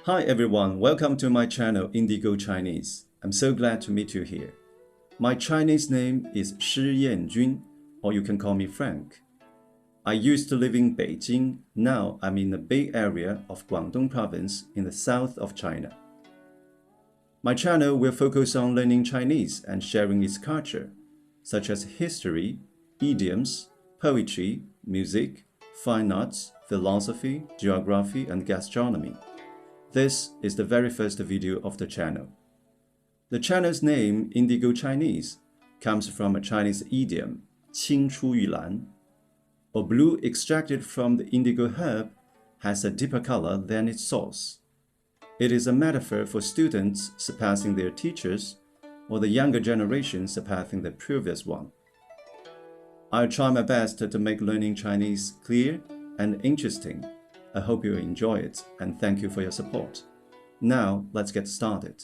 Hi everyone, welcome to my channel Indigo Chinese. I'm so glad to meet you here. My Chinese name is Shi Yanjun, or you can call me Frank. I used to live in Beijing, now I'm in the Bay Area of Guangdong Province in the south of China. My channel will focus on learning Chinese and sharing its culture, such as history, idioms, poetry, music, fine arts, philosophy, geography, and gastronomy. This is the very first video of the channel. The channel's name, Indigo Chinese, comes from a Chinese idiom, 青出于蓝. A blue extracted from the indigo herb has a deeper color than its source. It is a metaphor for students surpassing their teachers or the younger generation surpassing the previous one. I'll try my best to make learning Chinese clear and interesting. I hope you enjoy it and thank you for your support. Now, let's get started.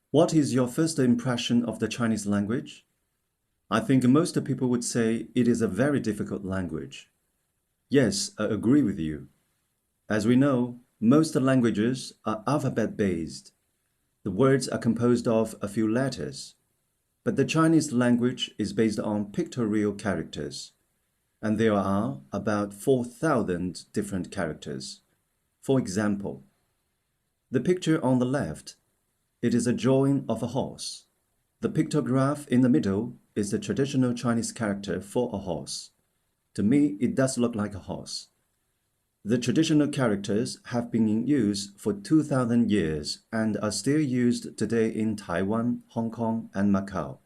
What is your first impression of the Chinese language? I think most people would say it is a very difficult language. Yes, I agree with you. As we know, most languages are alphabet-based. The words are composed of a few letters. But the Chinese language is based on pictorial characters, and there are about 4,000 different characters. For example, the picture on the left, it is a drawing of a horse. The pictograph in the middle is the traditional Chinese character for a horse. To me, it does look like a horse. The traditional characters have been in use for 2,000 years and are still used today in Taiwan, Hong Kong, and Macau.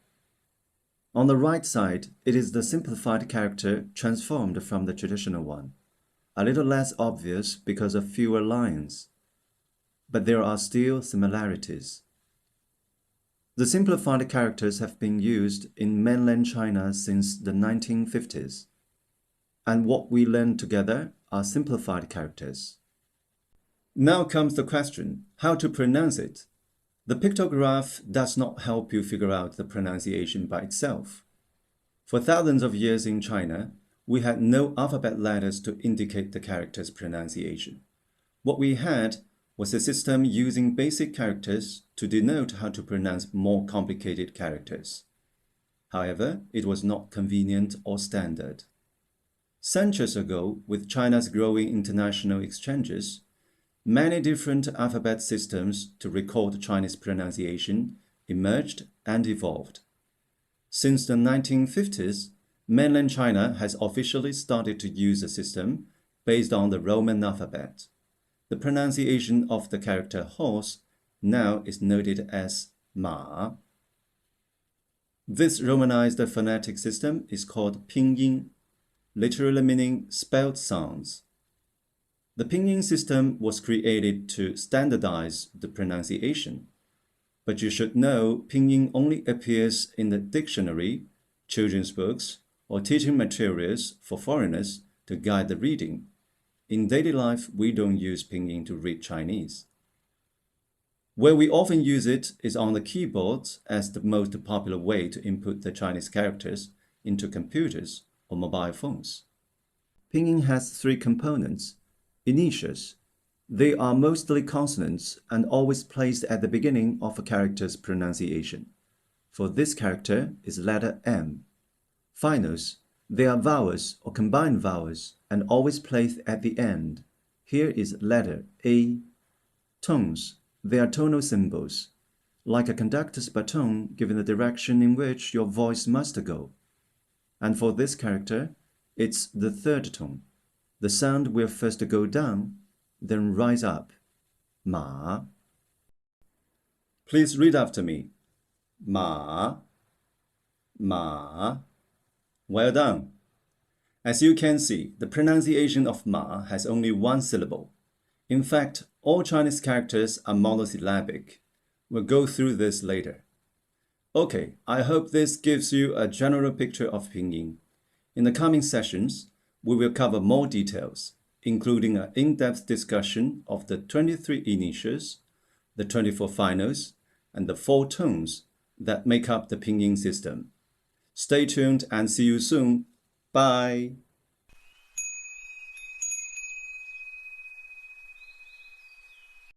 On the right side, it is the simplified character transformed from the traditional one, a little less obvious because of fewer lines. But there are still similarities. The simplified characters have been used in mainland China since the 1950s, and what we learn together are simplified characters. Now comes the question, how to pronounce it? The pictograph does not help you figure out the pronunciation by itself. For thousands of years in China, we had no alphabet letters to indicate the character's pronunciation. What we had was a system using basic characters to denote how to pronounce more complicated characters. However, it was not convenient or standard. Centuries ago, with China's growing international exchanges, many different alphabet systems to record Chinese pronunciation emerged and evolved. Since the 1950s, mainland China has officially started to use a system based on the Roman alphabet. The pronunciation of the character horse now is noted as Ma. This Romanized phonetic system is called Pinyin, literally meaning spelled sounds. The Pinyin system was created to standardize the pronunciation, but you should know Pinyin only appears in the dictionary, children's books, or teaching materials for foreigners to guide the reading. In daily life, we don't use Pinyin to read Chinese. Where we often use it is on the keyboard as the most popular way to input the Chinese characters into computers or mobile phones. Pinyin has three components. Initials. They are mostly consonants and always placed at the beginning of a character's pronunciation. For this character is letter M. Finals. They are vowels or combined vowels and always placed at the end. Here is letter A. Tones. They are tonal symbols, like a conductor's baton giving the direction in which your voice must go. And for this character, it's the third tone. The sound will first go down, then rise up. Ma. Please read after me. Ma. Ma. Well done. As you can see, the pronunciation of Ma has only one syllable. In fact, all Chinese characters are monosyllabic. We'll go through this later. Okay, I hope this gives you a general picture of Pinyin. In the coming sessions, we will cover more details, including an in-depth discussion of the 23 initials, the 24 finals, and the 4 tones that make up the Pinyin system. Stay tuned and see you soon. Bye!